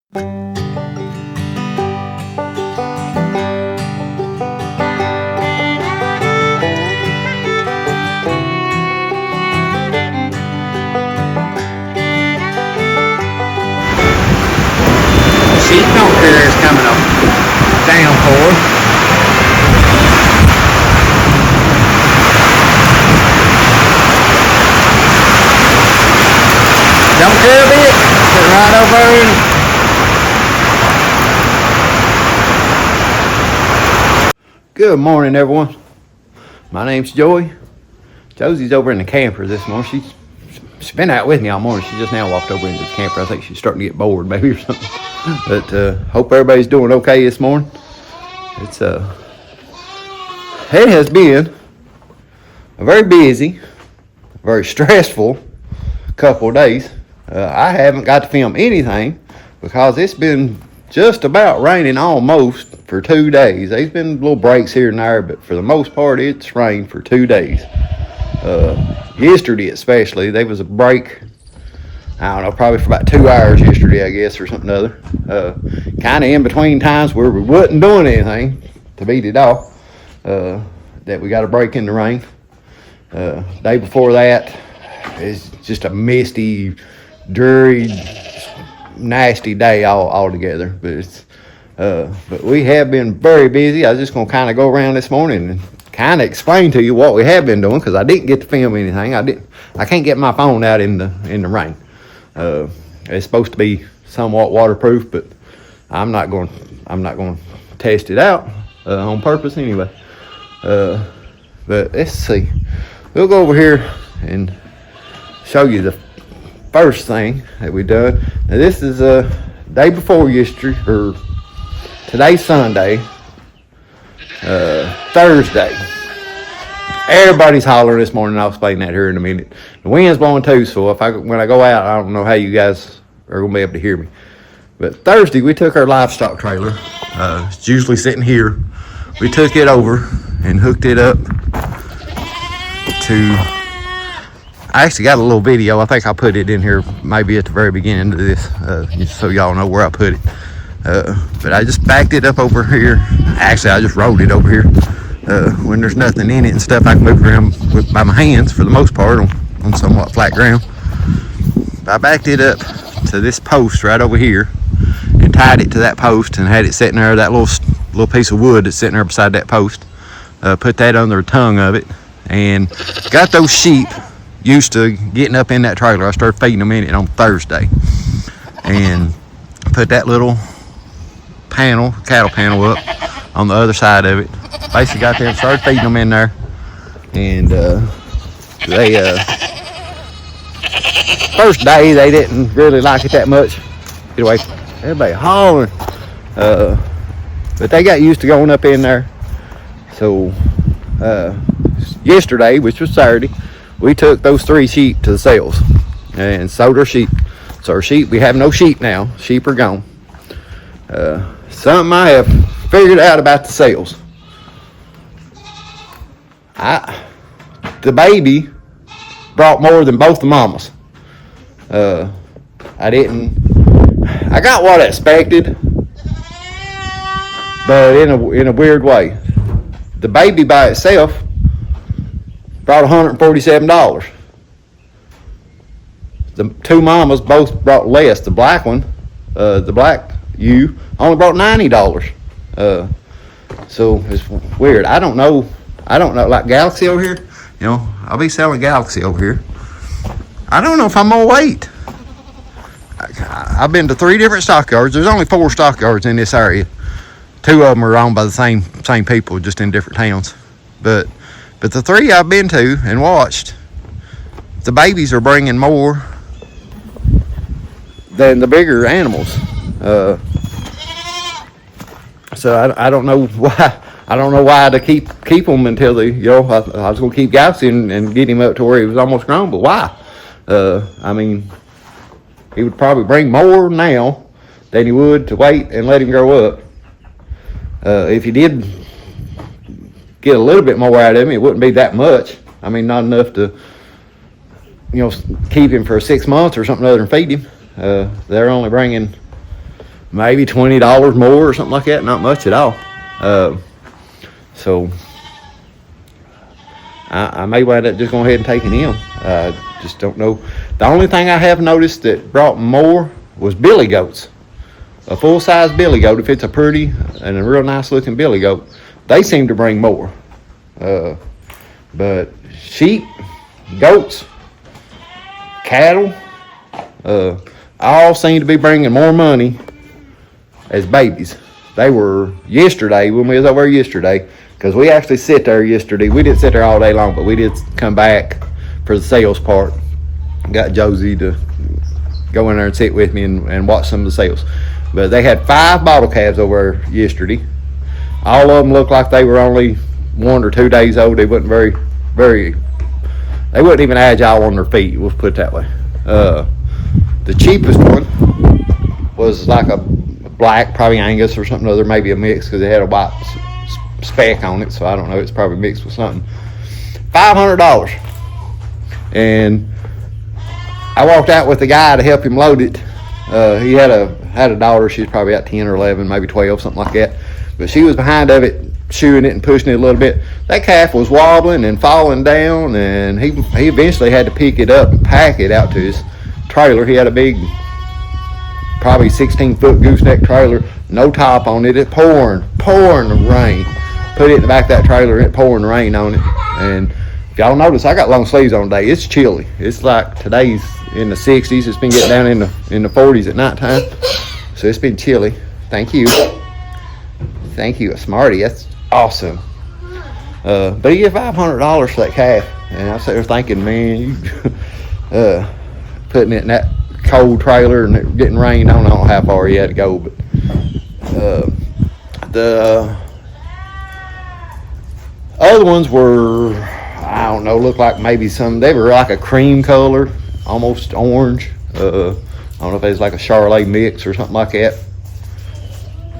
Sheep don't care it's coming up downpour. Don't care a bit. Sitting right over in. Good morning, everyone. My name's Joey. Josey's over in the camper this morning. She's been out with me all morning. She just now walked over into the camper. I think she's starting to get bored maybe or something. But hope everybody's doing okay this morning. It has been a very busy, very stressful couple of days. I haven't got to film anything because it's been just about raining almost for 2 days. There's been little breaks here and there, but for the most part, it's rained for 2 days. Yesterday especially, there was a break, I don't know, probably for about 2 hours yesterday, I guess, or something or other. Kind of in between times where we wasn't doing anything to beat it off, that we got a break in the rain. Day before that, it's just a misty, dreary, nasty day altogether. But we have been very busy. I was just going to kind of go around this morning and kind of explain to you what we have been doing, because I didn't get to film anything. I can't get my phone out in the rain. It's supposed to be somewhat waterproof, but I'm not going to test it out on purpose anyway. But let's see. We'll go over here and show you the first thing that we done. Now this is day before yesterday, or today's Sunday, Thursday. Everybody's hollering this morning. I'll explain that here in a minute. The wind's blowing too, so when I go out, I don't know how you guys are gonna be able to hear me. But Thursday we took our livestock trailer. It's usually sitting here. We took it over and hooked it up to. I actually got a little video. I think I'll put it in here maybe at the very beginning of this, just so y'all know where I put it. But I just backed it up over here. Actually, I just rolled it over here. When there's nothing in it and stuff, I can move around by my hands for the most part on somewhat flat ground. I backed it up to this post right over here and tied it to that post and had it sitting there, that little piece of wood that's sitting there beside that post. Put that under the tongue of it and got those sheep used to getting up in that trailer. I started feeding them in it on Thursday and put that little cattle panel up on the other side of it. Basically got there and started feeding them in there, and they first day they didn't really like it that much. Anyway, everybody hollering, but they got used to going up in there. So yesterday, which was Saturday, we took those 3 sheep to the sales and sold our sheep. So our sheep, we have no sheep now. Sheep are gone. Something I have figured out about the sales. The baby brought more than both the mamas. I got what I expected, but in a weird way. The baby by itself brought $147. The 2 mamas both brought less. The black one, the black ewe, only brought $90. So it's weird. I don't know, like Galaxy over here, I'll be selling Galaxy over here. I don't know if I'm gonna wait. I've been to 3 different stockyards. There's only 4 stockyards in this area. 2 of them are owned by the same people, just in different towns. But the 3 I've been to and watched, the babies are bringing more than the bigger animals. So I don't know why. I don't know why to keep them until they, I was gonna keep Galaxy and get him up to where he was almost grown. But why? I mean, he would probably bring more now than he would to wait and let him grow up. If you did get a little bit more out of him, it wouldn't be that much. I mean, not enough to, keep him for 6 months or something other than feed him. They're only bringing, maybe $20 more or something like that. Not much at all. So I may wind up just going ahead and taking him. Just don't know. The only thing I have noticed that brought more was billy goats. A full-size billy goat, if it's a pretty and a real nice-looking billy goat, they seem to bring more. But sheep, goats, cattle, all seem to be bringing more money as babies. They were yesterday, when we was over yesterday, because we actually sit there yesterday. We didn't sit there all day long, but we did come back for the sales part. Got Josey to go in there and sit with me and watch some of the sales. But they had 5 bottle calves over yesterday. All of them looked like they were only 1 or 2 days old. They wasn't they wasn't even agile on their feet, we'll put it that way. The cheapest one was like a black, probably Angus or something other, maybe a mix, because it had a white speck on it, so I don't know, it's probably mixed with something. $500. And I walked out with the guy to help him load it. He had a daughter. She's probably about 10 or 11, maybe 12, something like that. But she was behind of it, shoeing it and pushing it a little bit. That calf was wobbling and falling down, and he eventually had to pick it up and pack it out to his trailer. He had a big, probably 16-foot gooseneck trailer, no top on it. It pouring rain. Put it in the back of that trailer, and it pouring rain on it. And if y'all notice, I got long sleeves on today. It's chilly. It's like today's in the 60s. It's been getting down in the 40s at nighttime. So it's been chilly. Thank you, a smarty. That's awesome. But he get $500 for that calf, and I was there thinking, man, you putting it in that cold trailer and it getting rained on. I don't know how far he had to go, but the other ones were, I don't know, looked like maybe they were like a cream color, almost orange. I don't know if it was like a Charolais mix or something like that.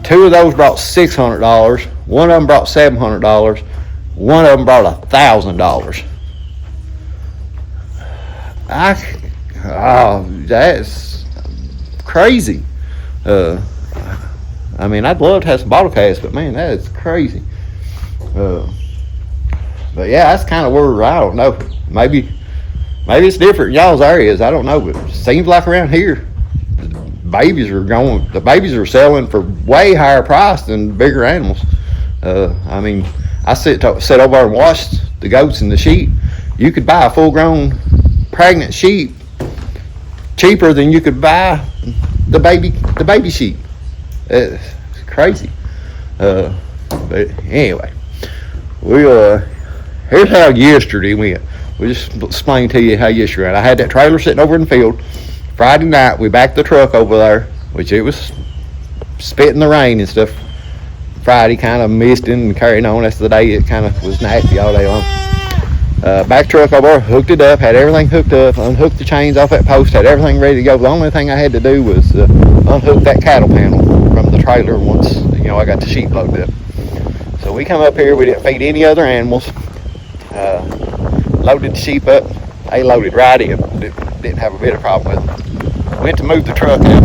2 of those brought $600. One of them brought $700. One of them brought $1,000. That's crazy. I mean, I'd love to have some bottle calves, but man, that is crazy. But yeah, that's kind of where, I don't know. Maybe it's different in y'all's areas. I don't know, but it seems like around here, the babies are selling for way higher price than bigger animals. I mean, I sit over and watch the goats and the sheep. You could buy a full-grown pregnant sheep cheaper than you could buy the baby sheep. It's crazy. But anyway, here's how yesterday went. We'll just explain to you how yesterday went. I had that trailer sitting over in the field. Friday night, we backed the truck over there, which it was spitting the rain and stuff. Friday kind of misting and carrying on. That's the day it kind of was nasty all day long. Back truck over, hooked it up, had everything hooked up, unhooked the chains off that post, had everything ready to go. The only thing I had to do was unhook that cattle panel from the trailer once, I got the sheep loaded up. So we come up here, we didn't feed any other animals, loaded the sheep up, they loaded right in, didn't have a bit of problem with it. Went to move the truck out.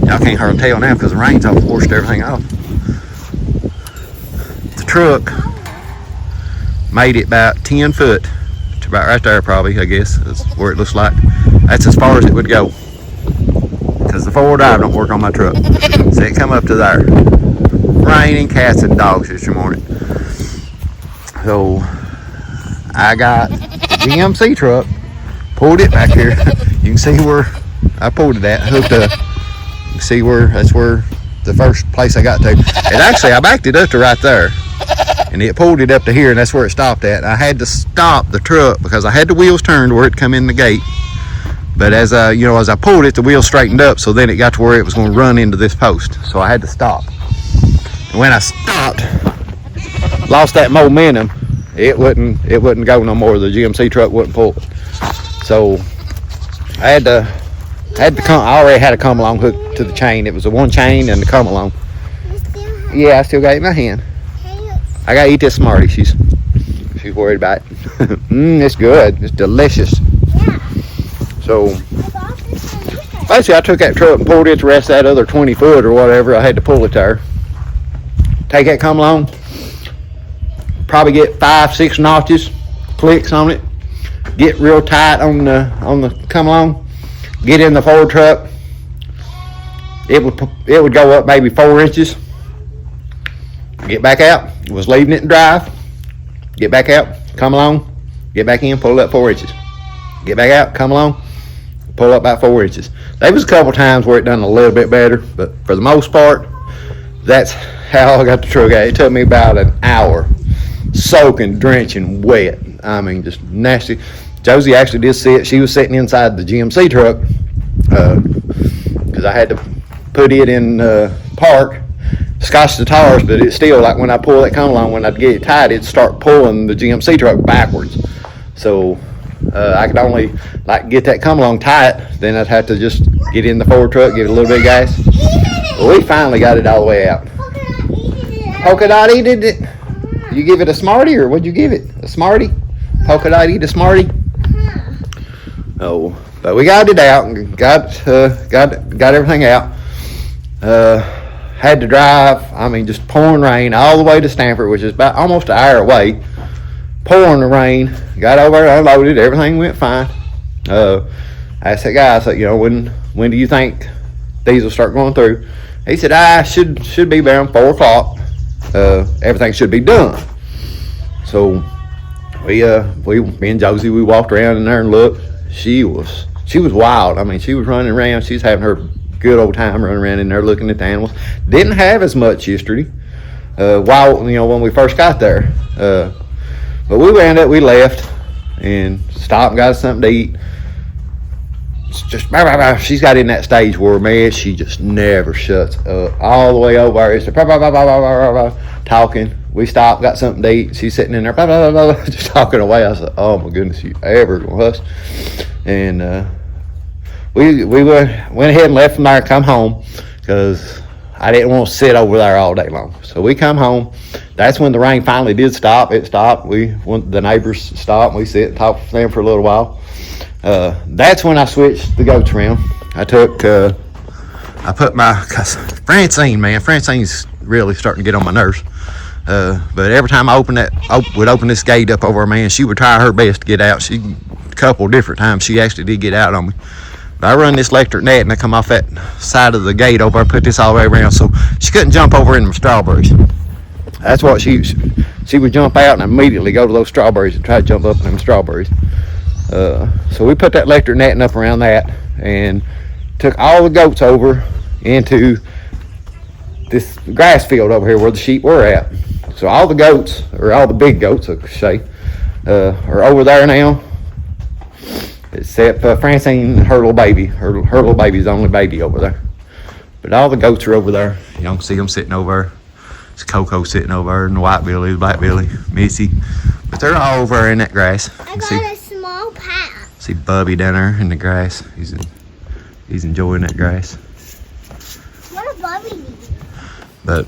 Y'all can't hardly tell now because the rain's all washed everything off. The truck made it about 10 foot to about right there, probably, I guess. That's where it looks like. That's as far as it would go, because the 4-wheel drive don't work on my truck. So it come up to there. Raining cats and dogs this morning. So I got the GMC truck, pulled it back here. You can see where I pulled it at, hooked up. You can see that's where the first place I got to. And actually, I backed it up to right there. And it pulled it up to here, and that's where it stopped at. I had to stop the truck because I had the wheels turned where it come in the gate. But as I pulled it, the wheels straightened up, so then it got to where it was going to run into this post. So I had to stop. And when I stopped, lost that momentum, it wouldn't go no more. The GMC truck wouldn't pull it. So I had to come. I already had a come along hooked to the chain. It was a one chain and the come along. Yeah, I still got it in my hand. I gotta eat this Smartie. She's worried about it. It's good. It's delicious. Yeah. So basically I took that truck and pulled it the rest of that other 20 foot or whatever I had to pull it there. Take that come along, probably get 5-6 notches, clicks on it, get real tight on the come along, get in the Ford truck. It would go up maybe 4 inches. Get back out. Was leaving it in drive. Get back out. Come along. Get back in. Pull up 4 inches. Get back out. Come along. Pull up about 4 inches. There was a couple times where it done a little bit better, but for the most part, that's how I got the truck out. It took me about an hour, soaking, drenching, wet. I mean, just nasty. Josey actually did see it. She was sitting inside the GMC truck because I had to put it in park, scotch the tires, but it's still like when I pull that come along, when I get it tight, it'd start pulling the GMC truck backwards. So I could only like get that come along tight, then I'd have to just get in the Ford truck, give it a little bit of gas. Well, we finally got it all the way out. Polka dot eated it. You give it a Smartie, or what'd you give it? A Smartie? Polka dot eat a Smartie? Oh, but we got it out and got everything out. Had to drive, I mean, just pouring rain all the way to Stanford, which is about almost an hour away. Pouring the rain, got over there, unloaded, everything went fine. I asked that guy, I said, when do you think these will start going through? He said, should be around 4 o'clock. Everything should be done. So me and Josey, we walked around in there and looked. She was wild. I mean, she was running around. She was having her good old time running around in there looking at the animals. Didn't have as much yesterday. When we first got there. But we left and stopped and got us something to eat. It's just she's got in that stage where, man, she just never shuts up. All the way over there, it's talking. We stopped, got something to eat. She's sitting in there just talking away. I said, oh my goodness, you ever gonna hush? And we went ahead and left from there and come home because I didn't want to sit over there all day long. So we come home. That's when the rain finally did stop. It stopped. The neighbors stopped. We sit and talk to them for a little while. That's when I switched the goats around. I put cause Francine's really starting to get on my nerves. But every time I would open this gate up over her, man, she would try her best to get out. A couple different times she actually did get out on me. But I run this electric net and I come off that side of the gate over, I put this all the way around so she couldn't jump over in the strawberries. That's what she would jump out and immediately go to those strawberries and try to jump up in them strawberries. So we put that electric netting up around that and took all the goats over into this grass field over here where the sheep were at. So all the goats, or all the big goats, I could say, are over there now. Except Francine and her little baby. Her little baby's the only baby over there. But all the goats are over there. You don't see them sitting over there. It's Coco sitting over there, and the white Billy, the black Billy, Missy. But they're all over there in that grass. I got a small path. See Bubby down there in the grass. He's enjoying that grass. What does Bubby need? But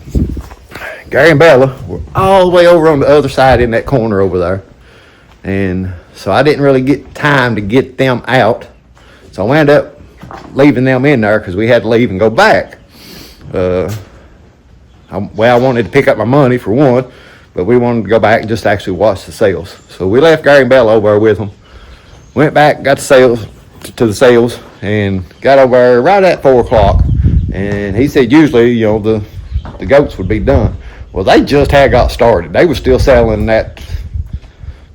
Gary and Bella were all the way over on the other side in that corner over there. And so I didn't really get time to get them out. So I wound up leaving them in there because we had to leave and go back. I wanted to pick up my money for one, but we wanted to go back and just actually watch the sales. So we left Gary and Bella over there with them. Went back, got to the sales, and got over there right at 4 o'clock. And he said usually, the goats would be done. Well, they just had got started. They were still selling that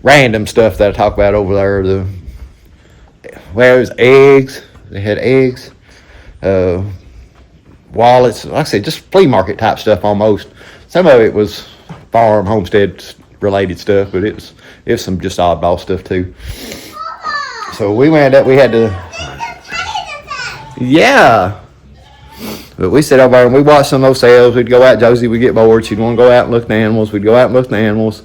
random stuff that I talk about over there. It was eggs. They had eggs, wallets. Like I said, just flea market type stuff almost. Some of it was farm, homestead related stuff, but it was some just oddball stuff too. So we had to, yeah. But we sit over there and we watched some of those sales. We'd go out, Josey would get bored. She'd want to go out and look at the animals. We'd go out and look at the animals.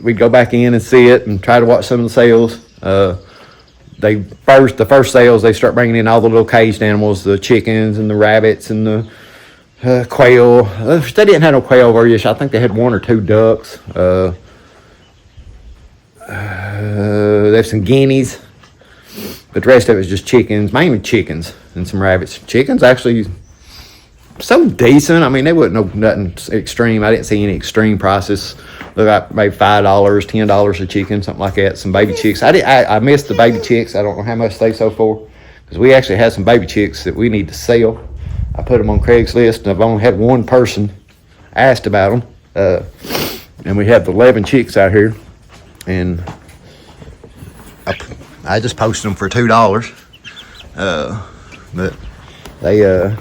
We'd go back in and see it and try to watch some of the sales. The first sales, they start bringing in all the little caged animals, the chickens and the rabbits and the quail. They didn't have no quail over here. I think they had 1 or 2 ducks. There's some guineas. But the rest of it was just chickens, mainly chickens and some rabbits. Chickens actually so decent. I mean, they wasn't nothing extreme. I didn't see any extreme prices. Look like maybe $5, $10 a chicken, something like that. Some baby chicks. I missed the baby chicks. I don't know how much they sold for, because we actually had some baby chicks that we need to sell. I put them on Craigslist, and I've only had one person asked about them. And we have 11 chicks out here, and I just posted them for $2. But they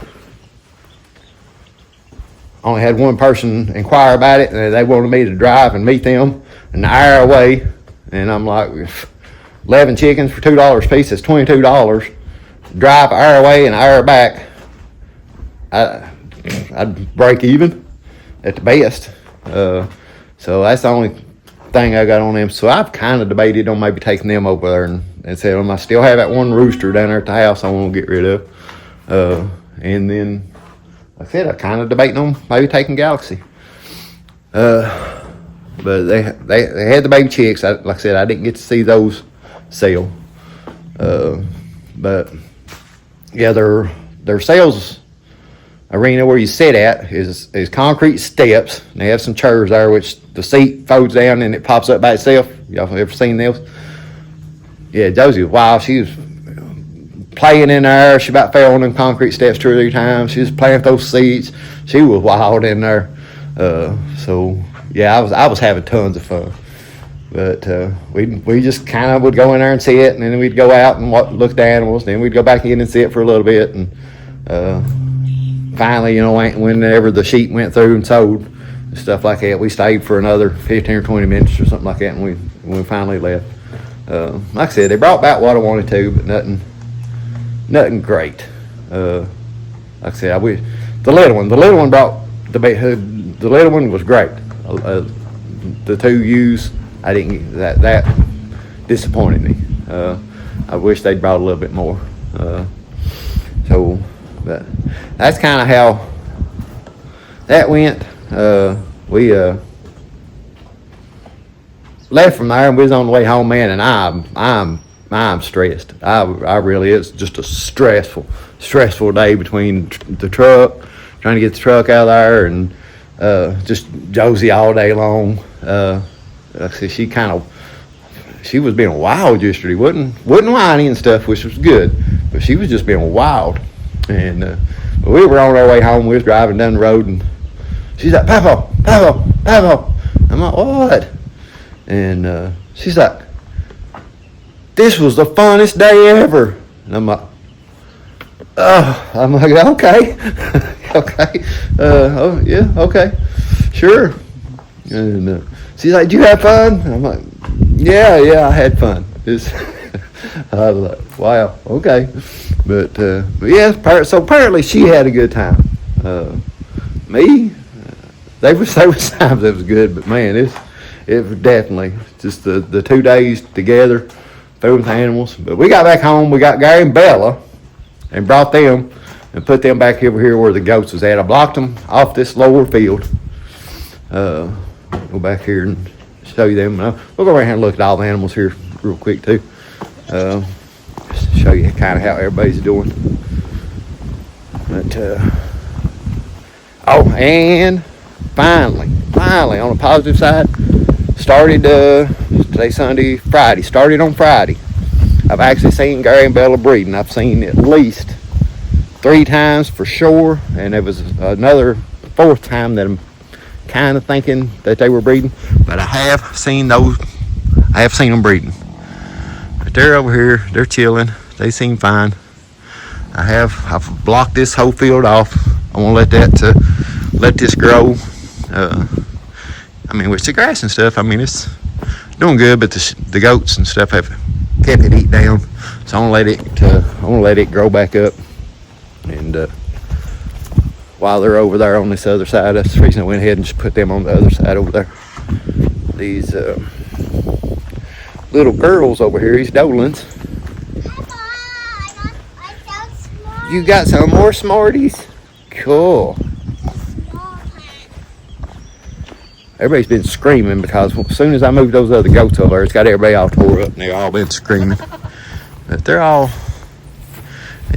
only had one person inquire about it, and they wanted me to drive and meet them an hour away. And I'm like, 11 chickens for $2 a piece, that's $22. Drive an hour away and an hour back, I'd break even at the best. So that's the only thing I got on them. So I've kind of debated on maybe taking them over there and saying, I still have that one rooster down there at the house I want to get rid of. And then, like I said, I kind of debating on maybe taking Galaxy. But they had the baby chicks. Like I said, I didn't get to see those sell. But yeah, their sales arena where you sit at is concrete steps. And they have some chairs there, which the seat folds down and it pops up by itself. Y'all ever seen those? Yeah, Josey was wild. She was playing in there. She about fell on them concrete steps 2 or 3 times. She was playing with those seats. She was wild in there. So yeah, I was having tons of fun. But we just kind of would go in there and sit, and then we'd go out and look at the animals. Then we'd go back in and sit for a little bit, and finally, you know, whenever the sheep went through and sold and stuff like that, we stayed for another 15 or 20 minutes or something like that, and we finally left. Like I said, they brought back what I wanted to, but nothing great. Like I said, the little one brought the little one was great. The 2 ewes, I didn't that disappointed me. I wish they'd brought a little bit more. But that's kind of how that went. We left from there and we was on the way home, man, and I'm stressed. I really, it's just a stressful day between the truck, trying to get the truck out of there, and just Josey all day long. She was being wild yesterday. Wasn't whiny and stuff, which was good, but she was just being wild. And we were on our way home. We was driving down the road, and she's like, Papa. I'm like, what? And she's like, this was the funnest day ever. And I'm like, okay. Okay. Oh, yeah, okay. Sure. And she's like, did you have fun? And I'm like, yeah, I had fun. I was like, wow, okay. But yeah, so apparently she had a good time. Me, there was times that was good, but man, it was definitely just the 2 days together, food with animals. But we got back home, we got Gary and Bella, and brought them and put them back over here where the goats was at. I blocked them off this lower field. Go back here and show you them. We'll go right here and look at all the animals here real quick too. Just to show you kind of how everybody's doing. But and finally on the positive side, started today Sunday, Friday. Started on Friday. I've actually seen Gary and Bella breeding. I've seen at least 3 times for sure, and there was another 4th time that I'm kind of thinking that they were breeding, but I have seen them breeding. But they're over here, they're chilling, they seem fine. I've blocked this whole field off. I want to let this grow. I mean, with the grass and stuff, I mean, it's doing good, but the goats and stuff have kept it eat down, so I want to let it grow back up. And while they're over there on this other side, that's the reason I went ahead and just put them on the other side over there. These little girls over here, these Dolans. You got some more Smarties? Cool. Everybody's been screaming because as soon as I moved those other goats over there, it's got everybody all tore up and they've all been screaming. But they're all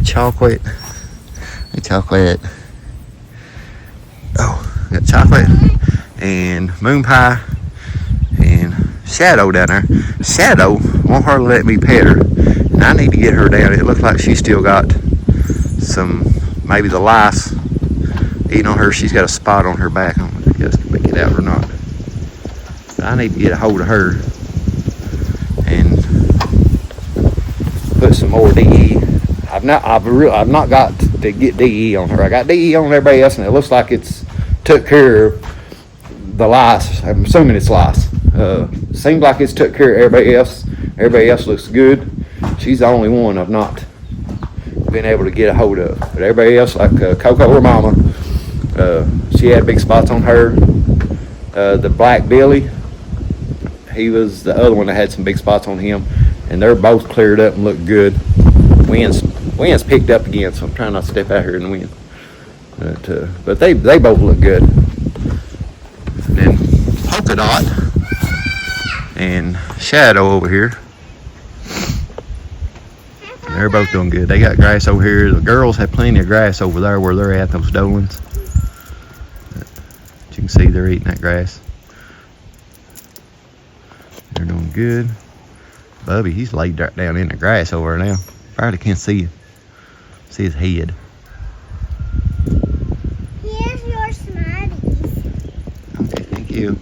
chocolate. Chocolate. Oh, got chocolate and moon pie and Shadow down there. Shadow won't hardly let me pet her, and I need to get her down. It looks like she still got some, maybe the lice eating on her. She's got a spot on her back. I don't know if you guys can make it out or not. But I need to get a hold of her and put some more DE. I've not got to get DE on her. I got DE on everybody else, and it looks like it's took care of the lice. I'm assuming it's lice. Seems like it's took care of everybody else. Everybody else looks good. She's the only one I've not been able to get a hold of. But everybody else, like Coco or Mama, she had big spots on her. The Black Billy, he was the other one that had some big spots on him, and they're both cleared up and look good. Wind's picked up again, so I'm trying not to step out here in the wind. But they both look good. And then Polka Dot and Shadow over here, they're both doing good. They got grass over here. The girls have plenty of grass over there where they're at, those dolans. But you can see they're eating that grass. They're doing good. Bubby, he's laid down in the grass over there now. Probably can't see his head. Here's your Smarties. Okay, thank you.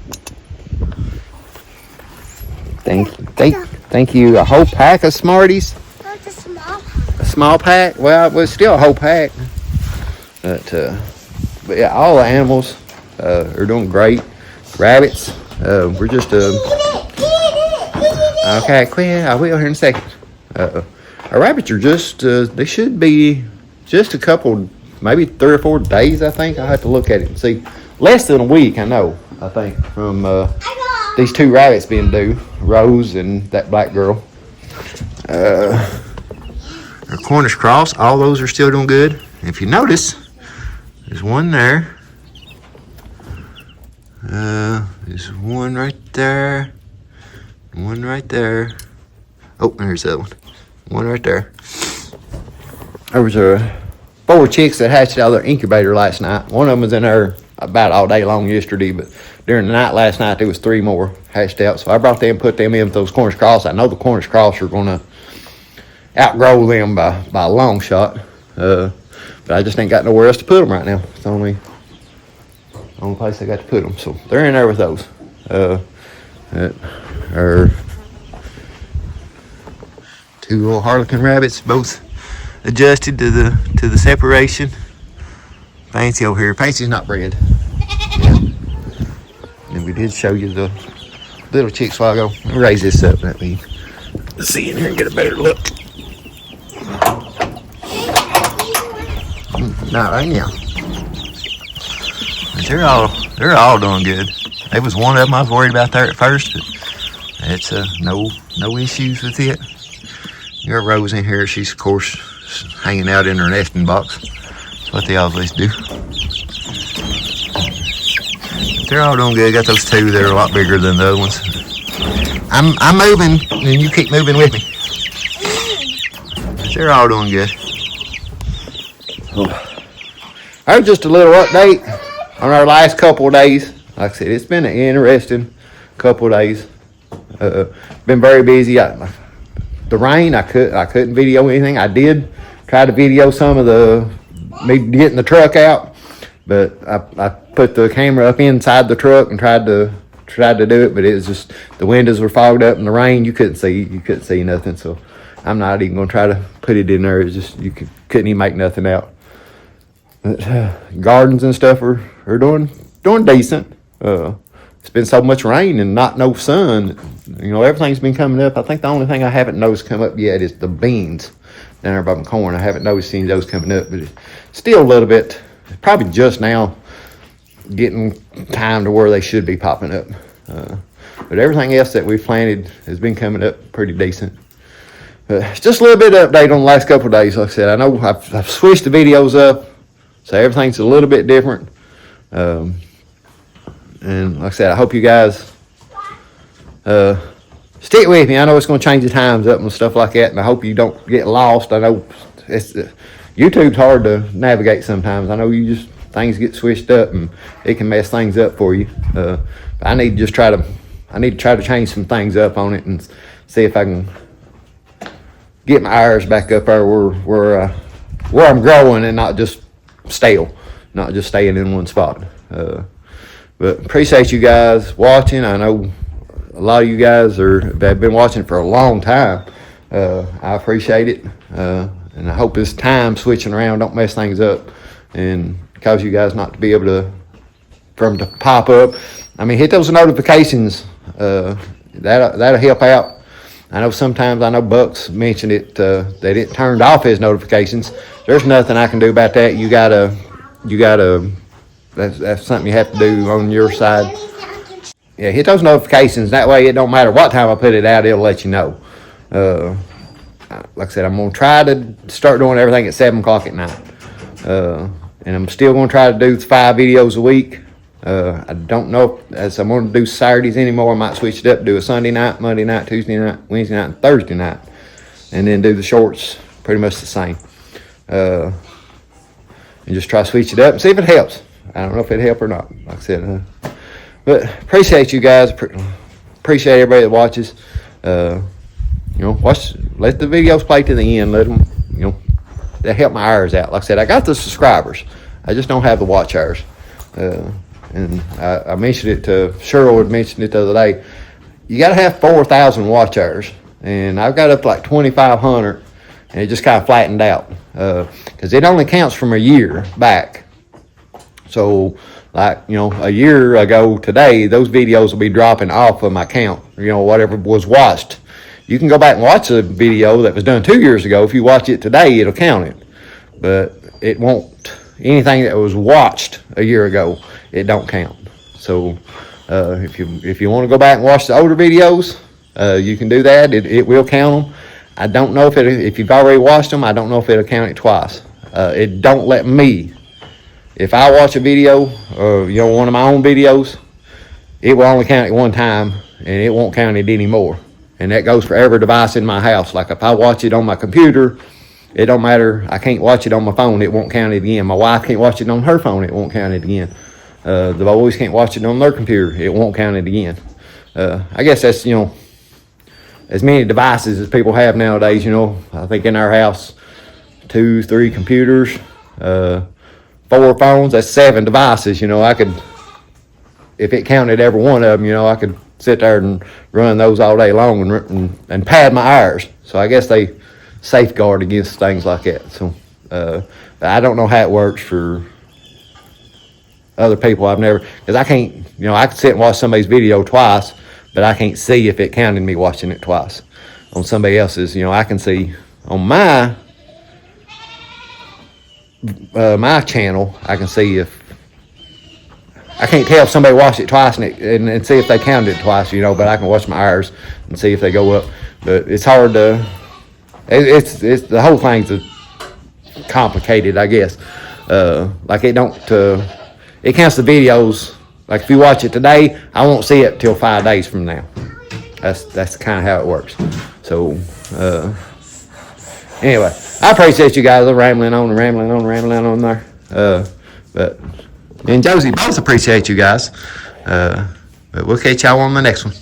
Thank you. A whole pack of Smarties. That's a small pack. A small pack? Well, it was still a whole pack. But yeah, all the animals are doing great. Rabbits, we're just okay, quit. I will here in a second. Our rabbits are just, they should be just a couple, maybe 3 or 4 days, I think. I'll have to look at it and see. Less than a week, I know, I think, from these 2 rabbits being due, Rose and that black girl. Our Cornish cross, all those are still doing good. If you notice, there's one there. There's one right there. One right there. Oh, there's that one. One right there. There was 4 chicks that hatched out of their incubator last night. One of them was in there about all day long yesterday, but during the night last night there was 3 more hatched out. So I brought them, put them in with those Cornish cross. I know the Cornish cross are gonna outgrow them by a long shot. But I just ain't got nowhere else to put them right now. It's the only place I got to put them. So they're in there with those. Our 2 little harlequin rabbits, both adjusted to the separation. Fancy over here. Fancy's not bred. Yeah. And we did show you the little chicks a while ago. Let me raise this up. Let me see in here and get a better look. Not right now. But they're all doing good. There was one of them I was worried about there at first, but it's no issues with it. You got Rose in here. She's of course hanging out in her nesting box. That's what they always do. They're all doing good. Got those 2 that are a lot bigger than the other ones. I'm moving, and you keep moving with me. They're all doing good. That was just a little update on our last couple of days. Like I said, it's been an interesting couple of days. Been very busy. The rain, I couldn't video anything. I did try to video some of me getting the truck out, but I put the camera up inside the truck and tried to do it, but it was just the windows were fogged up and the rain. You couldn't see nothing. So I'm not even gonna try to put it in there. It's just couldn't even make nothing out. But gardens and stuff are doing decent. It's been so much rain and not no sun. You know, everything's been coming up. I think the only thing I haven't noticed come up yet is the beans down there by the corn. I haven't noticed any of those coming up, but it's still a little bit, probably just now getting time to where they should be popping up. But everything else that we've planted has been coming up pretty decent. It's just a little bit of update on the last couple of days. Like I said, I know I've switched the videos up, so everything's a little bit different. And like I said, I hope you guys stick with me. I know it's going to change the times up and stuff like that, and I hope you don't get lost. I know YouTube's hard to navigate sometimes. I know things get switched up and it can mess things up for you. But I need to try to change some things up on it and see if I can get my hours back up there where I'm growing and not just stale, not just staying in one spot. But appreciate you guys watching. I know a lot of you guys have been watching for a long time. I appreciate it. And I hope this time switching around don't mess things up and cause you guys not to be able to pop up. I mean, hit those notifications. That'll help out. I know Bucks mentioned it, that it turned off his notifications. There's nothing I can do about that. You gotta, that's something you have to do on your side. Yeah, hit those notifications. That way it don't matter what time I put it out, it'll let you know. Like I said, I'm going to try to start doing everything at 7 o'clock at night. And I'm still going to try to do 5 videos a week. I don't know as I'm going to do Saturdays anymore. I might switch it up, do a Sunday night, Monday night, Tuesday night, Wednesday night, and Thursday night. And then do the shorts pretty much the same. And just try to switch it up and see if it helps. I don't know if it helps or not, like I said. But appreciate you guys. Appreciate everybody that watches. Let the videos play to the end. Let them, that help my hours out. Like I said, I got the subscribers. I just don't have the watch hours. And I mentioned it to Cheryl. Had mentioned it the other day. You got to have 4,000 watch hours, and I've got up to like 2,500, and it just kind of flattened out because it only counts from a year back. So, like, a year ago today, those videos will be dropping off of my count. Whatever was watched. You can go back and watch a video that was done 2 years ago. If you watch it today, it'll count it. But it won't. Anything that was watched a year ago, it don't count. So if you want to go back and watch the older videos, you can do that. It will count them. I don't know if you've already watched them, I don't know if it'll count it twice. It don't let me. If I watch a video, or one of my own videos, it will only count it one time, and it won't count it anymore. And that goes for every device in my house. Like if I watch it on my computer, it don't matter. I can't watch it on my phone, it won't count it again. My wife can't watch it on her phone, it won't count it again. The boys can't watch it on their computer, it won't count it again. I guess that's, as many devices as people have nowadays, I think in our house, 2, 3 computers, 4 phones, that's 7 devices. I could, if it counted every one of them, I could sit there and run those all day long and pad my hours. So I guess they safeguard against things like that. So I don't know how it works for other people. I've never, because I can't, I could sit and watch somebody's video twice, but I can't see if it counted me watching it twice. On somebody else's, I can see on my channel, I can see if I can't tell if somebody watched it twice and see if they counted it twice, but I can watch my hours and see if they go up. But it's hard to, it's the whole thing's complicated, I guess. Like it counts the videos. Like if you watch it today, I won't see it till 5 days from now. That's kind of how it works. So, anyway, I appreciate you guys. I'm rambling on there. But me and Josey both appreciate you guys. But we'll catch y'all on the next one.